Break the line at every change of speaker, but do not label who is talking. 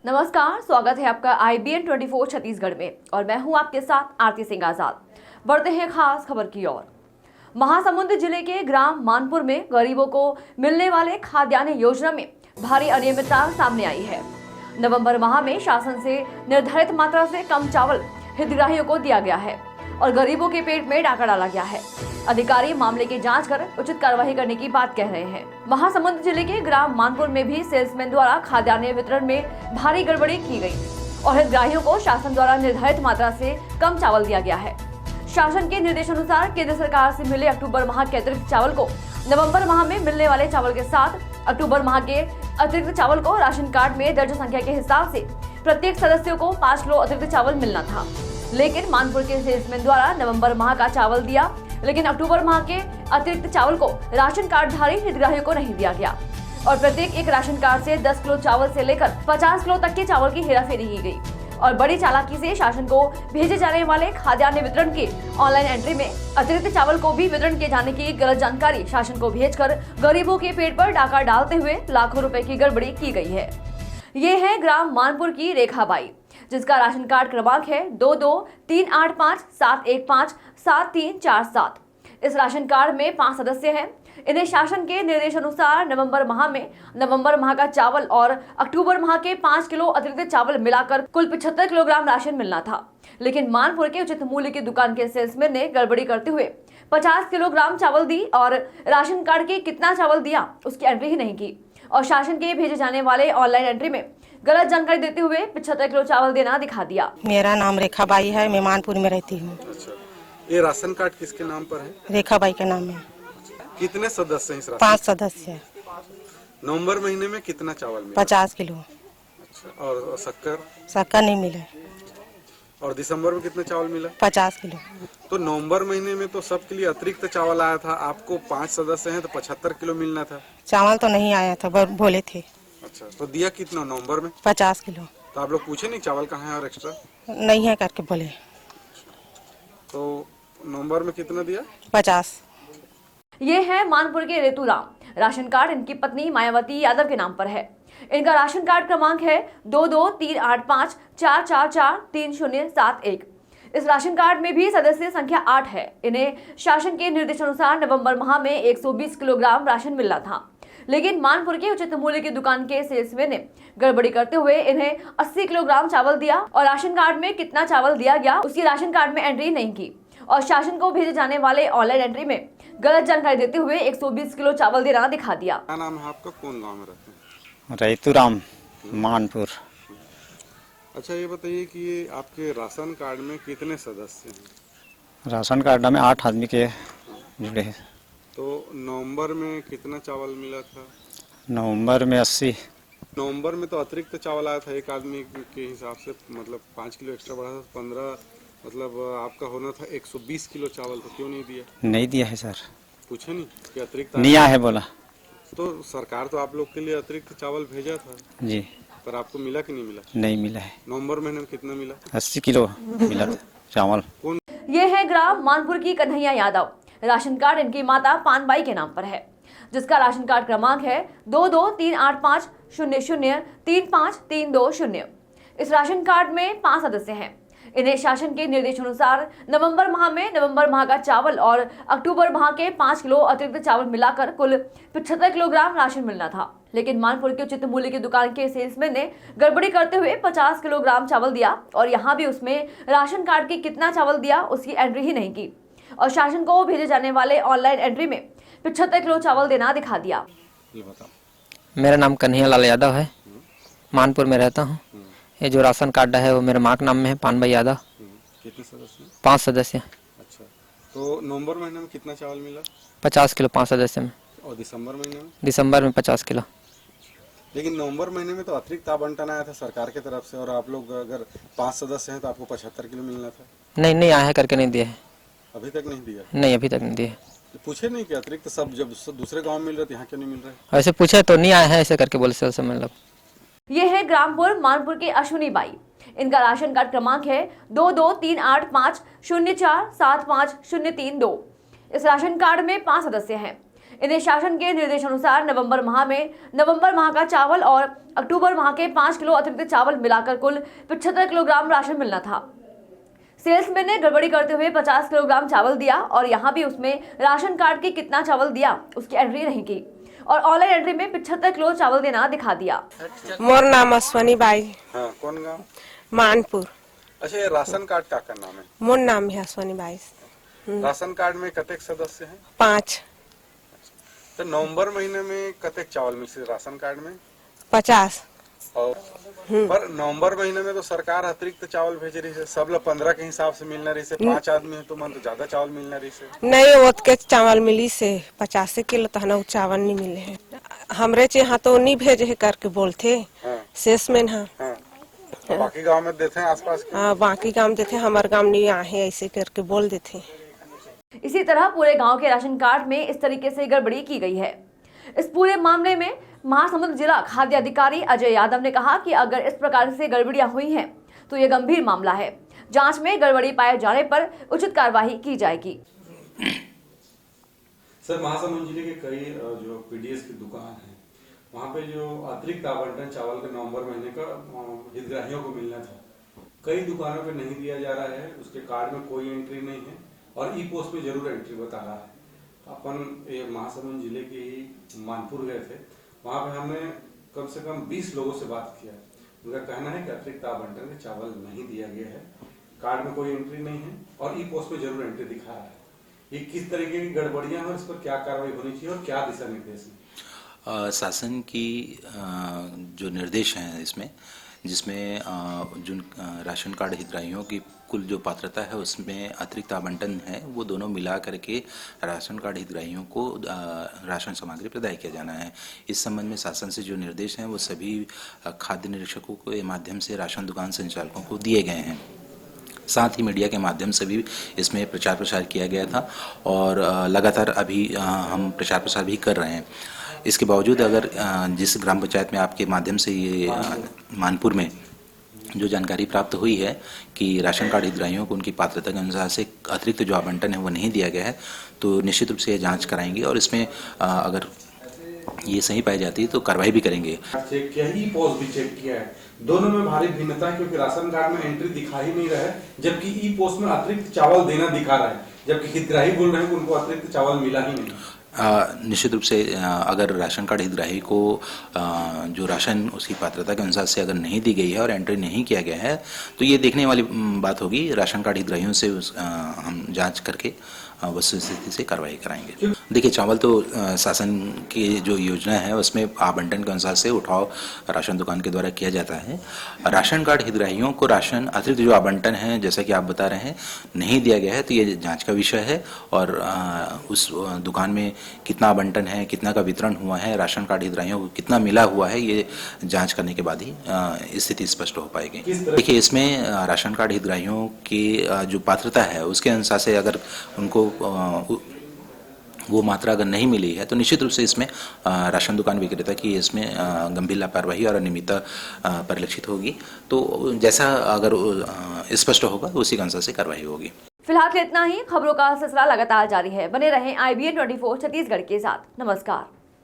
नमस्कार, स्वागत है आपका IBN 24 छत्तीसगढ़ में और मैं हूं आपके साथ आरती सिंह आजाद। बढ़ते हैं खास खबर की ओर। महासमुंद जिले के ग्राम मानपुर में गरीबों को मिलने वाले खाद्यान्न योजना में भारी अनियमितता सामने आई है। नवंबर माह में शासन से निर्धारित मात्रा से कम चावल हितग्राहियों को दिया गया है और गरीबों के पेट में डाका डाला गया है। अधिकारी मामले की जांच कर उचित कार्रवाई करने की बात कह रहे हैं। महासमुंद जिले के ग्राम मानपुर में भी सेल्समैन द्वारा खाद्यान्न वितरण में भारी गड़बड़ी की गई और हितग्राहियों को शासन द्वारा निर्धारित मात्रा से कम चावल दिया गया है। शासन के निर्देशानुसार केंद्र सरकार से मिले अक्टूबर माह के अतिरिक्त चावल को नवंबर माह में मिलने वाले चावल के साथ अक्टूबर माह के अतिरिक्त चावल को राशन कार्ड में दर्ज संख्या के हिसाब से प्रत्येक सदस्यों को 5 किलो अतिरिक्त चावल मिलना था। लेकिन मानपुर के सेल्समैन द्वारा नवंबर माह का चावल दिया, लेकिन अक्टूबर माह के अतिरिक्त चावल को राशन कार्ड धारी हितग्राहियों को नहीं दिया गया और प्रत्येक एक राशन कार्ड से 10 किलो चावल से लेकर 50 किलो तक के चावल की हेराफेरी की गई और बड़ी चालाकी से शासन को भेजे जाने वाले खाद्यान्न वितरण की ऑनलाइन एंट्री में अतिरिक्त चावल को भी वितरण किए जाने की गलत जानकारी शासन को भेजकर गरीबों के पेट पर डाका डालते हुए लाखों रुपए की गड़बड़ी की गई है। ये है ग्राम मानपुर की रेखा बाई, जिसका राशन कार्ड क्रमांक है 223857157347। इस राशन कार्ड में 5 सदस्य हैं। इन्हें शासन के निर्देशानुसार नवंबर माह का चावल और अक्टूबर माह के 5 किलो अतिरिक्त चावल मिलाकर कुल 75 किलोग्राम राशन मिलना था। लेकिन मानपुर के उचित मूल्य की दुकान के सेल्समैन ने गड़बड़ी करते हुए 50 किलोग्राम चावल दी और राशन कार्ड के कितना चावल दिया उसकी एंट्री ही नहीं की और शासन के भेजे जाने वाले ऑनलाइन एंट्री में गलत जानकारी देते हुए 75 किलो चावल देना दिखा दिया।
मेरा नाम रेखा बाई है, मैं मानपुर में रहती हूँ।
अच्छा, ये राशन कार्ड किसके नाम पर है?
रेखा बाई के नाम है।
कितने सदस्य हैं इस राशन?
5 सदस्य।
नवंबर महीने में कितना चावल मिला?
50 किलो।
अच्छा, और
शक्कर नहीं मिले।
और दिसंबर में कितना चावल मिला?
50 किलो।
तो नवंबर महीने में तो सबके लिए अतिरिक्त चावल आया था, आपको 5 सदस्य हैं तो 75 किलो मिलना था।
चावल तो नहीं आया था, बोले थे।
अच्छा, तो दिया कितना नवंबर में?
50 किलो।
तो आप लोग पूछे नहीं चावल कहाँ है और एक्स्ट्रा?
नहीं है करके बोले।
तो नवंबर में कितना दिया? 50।
ये है मानपुर के रेतुराम। राशन कार्ड इनकी पत्नी मायावती यादव के नाम पर है। इनका राशन कार्ड क्रमांक है 223854443071। इस राशन कार्ड में भी सदस्य संख्या 8 है। इन्हें शासन के निर्देशानुसार नवंबर माह में 120 किलोग्राम राशन मिलना था, लेकिन मानपुर के उचित मूल्य की दुकान के सेल्समैन ने गड़बड़ी करते हुए इन्हें 80 किलोग्राम चावल दिया और राशन कार्ड में कितना चावल दिया गया उसकी राशन कार्ड में एंट्री नहीं की और शासन को भेजे जाने वाले ऑनलाइन एंट्री में गलत जानकारी देते हुए 120 किलो चावल देना दिखा दिया।
क्या नाम है आपका? कौन गाँव में रहते हैं?
रेतुराम, मानपुर।
अच्छा, ये बताइए कि ये आपके राशन कार्ड में कितने सदस्य हैं?
राशन कार्ड में 8 आदमी के जुड़े हैं।
तो नवंबर में कितना चावल मिला था?
नवंबर में 80।
नवंबर में तो अतिरिक्त चावल आया था एक आदमी के हिसाब से, मतलब 5 किलो एक्स्ट्रा बढ़ा था, 15, मतलब आपका होना था 120 किलो चावल, तो क्यों नहीं दिया?
नहीं दिया है सर।
पूछे नहीं कि अतिरिक्त
नहीं आया है बोला।
तो सरकार तो आप लोग के लिए अतिरिक्त चावल भेजा था
जी,
पर आपको मिला कि नहीं मिला?
नहीं मिला है।
नवंबर महीने में कितना मिला?
80 किलो मिला था चावल।
ये है ग्राम मानपुर की कन्हैया यादव। राशन कार्ड इनकी माता पानबाई के नाम पर है, जिसका राशन कार्ड क्रमांक है 223850035320। इस राशन कार्ड में 5 सदस्य हैं। इन्हें शासन के निर्देशानुसार नवंबर माह का चावल और अक्टूबर माह के 5 किलो अतिरिक्त चावल मिलाकर कुल 75 किलोग्राम राशन मिलना था। लेकिन मानपुर के उचित मूल्य की दुकान के सेल्समैन ने गड़बड़ी करते हुए 50 किलोग्राम चावल दिया और यहाँ भी उसमें राशन कार्ड के कितना चावल दिया उसकी एंट्री ही नहीं की और शासन को भेजे जाने वाले ऑनलाइन एंट्री में 75 किलो चावल देना दिखा दिया।
मेरा नाम कन्हैया लाल यादव है, मानपुर में रहता हूँ। ये जो राशन कार्ड है वो मेरे माँ के नाम में है, पानबाई यादव।
कितने सदस्य?
5 सदस्य।
अच्छा, तो नवंबर महीने में कितना चावल मिला?
50 किलो 5 सदस्य में।
और दिसंबर महीने में?
दिसंबर में 50 किलो।
लेकिन नवंबर महीने में तो अतिरिक्त आवंटन आया था सरकार की तरफ से और आप लोग अगर 5 सदस्य हैं तो आपको 75 किलो मिलना था।
नहीं आया है करके नहीं दिया है।
अभी तक नहीं दिया?
नहीं, अभी तक नहीं दिया है।
तो पूछे नहीं कि अतिरिक्त सब जब दूसरे गाँव में मिल रहे थे यहाँ क्यों नहीं मिल रहे?
ऐसे पूछे तो नहीं आया है, ऐसे करके बोले सर। मतलब
ये है ग्रामपुर मानपुर के अश्विनी बाई। इनका राशन कार्ड क्रमांक है 223850475032। इस राशन कार्ड में 5 सदस्य हैं। इन्हें शासन के निर्देशानुसार नवंबर माह का चावल और अक्टूबर माह के 5 किलो अतिरिक्त चावल मिलाकर कुल 75 किलोग्राम राशन मिलना था। सेल्समैन ने गड़बड़ी करते हुए 50 किलोग्राम चावल दिया और यहाँ भी उसमें राशन कार्ड की कितना चावल दिया उसकी एंट्री नहीं की और ऑनलाइन एंट्री में 75 किलो चावल देना दिखा दिया।
मोर नाम अश्वनी बाई,
हाँ, कौन गाँव?
मानपुर।
अच्छा, ये राशन कार्ड का नाम है?
मोर नाम है अश्वनी बाई।
राशन कार्ड में कतेक सदस्य हैं?
5।
तो नवंबर महीने में कतेक चावल मिल राशन कार्ड में?
50।
और पर नवंबर महीने में तो सरकार अतिरिक्त चावल भेज रही है, सब लोग 15 के हिसाब से मिलना रही से, 5 आदमी है तो मन तो ज्यादा चावल मिलना रही से।
नहीं ओत के चावल मिली से 50 किलो तो चावल नहीं मिले है। हमरे चे यहाँ तो नहीं भेजे है करके बोलते।
हाँ,
शेष में हाँ,
बाकी गांव में देते हैं आसपास के?
हाँ बाकी गांव देते, हमारे गांव नहीं आए ऐसे करके बोल देते।
इसी तरह पूरे गांव के राशन कार्ड में इस तरीके से गड़बड़ी की गई है। इस पूरे मामले में महासमुंद जिला खाद्य अधिकारी अजय यादव ने कहा कि अगर इस प्रकार से गड़बड़ियां हुई हैं तो ये गंभीर मामला है। जांच में गड़बड़ी पाए जाने पर उचित कार्रवाई की जाएगी।
सर, महासमुंद जिले के कई जो पीडीएस की दुकान है वहाँ पे जो अतिरिक्त आवंटन चावल के नवंबर महीने का हितग्राहियों को मिलना था, कई दुकानों पे नहीं दिया जा रहा है, उसके कार्ड में कोई एंट्री नहीं है और ई पोस्ट में जरूर एंट्री बता रहा है। अपन ये महासमुंद जिले के ही मानपुर गए थे, वहाँ पे हमने कम से कम 20 लोगों से बात किया। उनका कहना है कि अतिरिक्त आवंटन में चावल नहीं दिया गया है, कार्ड में कोई एंट्री नहीं है और ई पोस्ट में जरूर एंट्री दिखा रहा है। ये किस तरीके की गड़बड़ियां हैं, इस पर क्या कार्रवाई होनी चाहिए और क्या दिशा निर्देश है?
शासन की जो निर्देश हैं इसमें, जिसमें जो राशन कार्ड हितग्राहियों की कुल जो पात्रता है उसमें अतिरिक्त आवंटन है वो दोनों मिला करके राशन कार्ड हितग्राहियों को राशन सामग्री प्रदान किया जाना है। इस संबंध में शासन से जो निर्देश हैं वो सभी खाद्य निरीक्षकों के माध्यम से राशन दुकान संचालकों को दिए गए हैं। साथ ही मीडिया के माध्यम से भी इसमें प्रचार प्रसार किया गया था और लगातार अभी हम प्रचार प्रसार भी कर रहे हैं। इसके बावजूद अगर जिस ग्राम पंचायत में आपके माध्यम से ये मानपुर में जो जानकारी प्राप्त हुई है कि राशन कार्ड हितग्राहियों को उनकी पात्रता के अनुसार से अतिरिक्त जो आवंटन है वो नहीं दिया गया है, तो निश्चित रूप से ये जांच कराएंगे और इसमें अगर ये सही पाई जाती है तो कार्रवाई भी करेंगे।
चेक किया ही, पोस्ट भी चेक किया है, दोनों में भारी भिन्नता है क्योंकि राशन कार्ड में एंट्री दिखा ही नहीं रहा है, जबकि ई पोस्ट में अतिरिक्त चावल देना दिखा रहा है, जबकि हितग्राही बोल रहे हैं कि उनको अतिरिक्त चावल मिला ही नहीं।
निश्चित रूप से अगर राशन कार्ड हितग्राही को जो राशन उसकी पात्रता के अनुसार से अगर नहीं दी गई है और एंट्री नहीं किया गया है तो ये देखने वाली बात होगी। राशन कार्ड हितग्राहियों से हम जांच करके वस्तुस्थिति से कार्रवाई कराएंगे। देखिए, चावल तो शासन की जो योजना है उसमें आवंटन के अनुसार से उठाव राशन दुकान के द्वारा किया जाता है। राशन कार्ड हितग्राहियों को राशन अतिरिक्त जो आवंटन है जैसा कि आप बता रहे हैं नहीं दिया गया है तो ये जांच का विषय है और उस दुकान में कितना आवंटन है, कितना का वितरण हुआ है, राशन कार्ड हितग्राहियों को कितना मिला हुआ है, ये जाँच करने के बाद ही स्थिति स्पष्ट हो पाएगी। देखिए, इसमें राशन कार्ड हितग्राहियों की जो पात्रता है उसके अनुसार से अगर उनको वो मात्रा अगर नहीं मिली है तो निश्चित रूप से इसमें राशन दुकान विक्रेता की इसमें गंभीर लापरवाही और अनियमितता परिलक्षित होगी। तो जैसा अगर स्पष्ट होगा उसी के अनुसार से कार्रवाई होगी।
फिलहाल इतना ही। खबरों का सिलसिला लगातार जारी है। बने रहें IBN 24 छत्तीसगढ़ के साथ। नमस्कार।